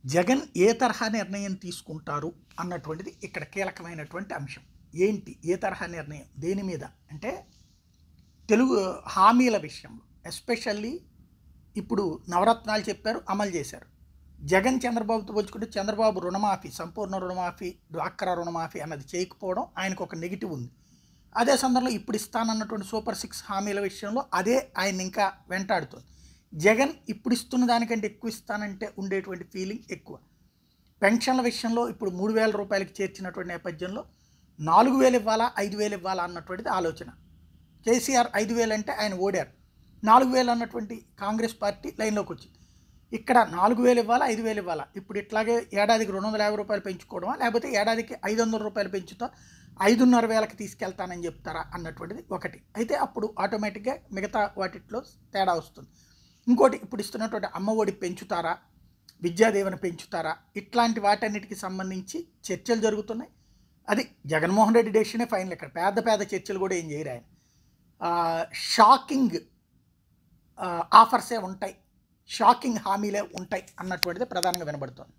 జగన్ ఏ తరహా నిర్ణయం తీసుకుంటారు అన్నటువంటిది ఇక్కడ కీలకమైనటువంటి అంశం. ఏంటి ఏ తరహా నిర్ణయం దేని మీద అంటే తెలుగు హామీల విషయంలో ఎస్పెషల్లీ ఇప్పుడు నవరత్నాలు చెప్పారు, అమలు చేశారు. జగన్ చంద్రబాబుతో పోల్చుకుంటే చంద్రబాబు రుణమాఫీ, సంపూర్ణ రుణమాఫీ, డ్వాక్రా రుణమాఫీ అన్నది చేయకపోవడం ఆయనకు ఒక నెగిటివ్ ఉంది. అదే సందర్భంలో ఇప్పుడు ఇస్తానన్నటువంటి సూపర్ 6 హామీల విషయంలో అదే ఆయన ఇంకా వెంటాడుతుంది. జగన్ ఇప్పుడు ఇస్తున్న దానికంటే ఎక్కువ ఇస్తానంటే ఉండేటువంటి ఫీలింగ్ ఎక్కువ. పెన్షన్ల విషయంలో ఇప్పుడు 3,000 రూపాయలకి చేర్చినటువంటి నేపథ్యంలో 4,000 ఇవ్వాలా 5,000 ఇవ్వాలా అన్నటువంటిది ఆలోచన. కేసీఆర్ 5,000 అంటే ఆయన ఓడారు. 4,000 అన్నటువంటి కాంగ్రెస్ పార్టీ లైన్లోకి వచ్చింది. ఇక్కడ 4,000 ఇవ్వాలా 5,000 ఇవ్వాలా, ఇప్పుడు ఇట్లాగే ఏడాదికి 250 రూపాయలు పెంచుకోవడమా, లేకపోతే ఏడాదికి 500 రూపాయలు పెంచుతా 5,500 తీసుకెళ్తానని చెప్తారా అన్నటువంటిది ఒకటి. అయితే అప్పుడు ఆటోమేటిక్గా మిగతా వాటిలో తేడా వస్తుంది. ఇంకోటి, ఇప్పుడు ఇస్తున్నటువంటి అమ్మఒడి పెంచుతారా, విద్యాదీవెన పెంచుతారా, ఇట్లాంటి వాటన్నిటికి సంబంధించి చర్చలు జరుగుతున్నాయి. అది జగన్మోహన్ రెడ్డి డెసిషనే ఫైనల్. ఇక్కడ పేద పేద చర్చలు కూడా ఏం చేయరు ఆయన. షాకింగ్ ఆఫర్సే ఉంటాయి, షాకింగ్ హామీలే ఉంటాయి అన్నటువంటిది ప్రధానంగా వినబడుతుంది.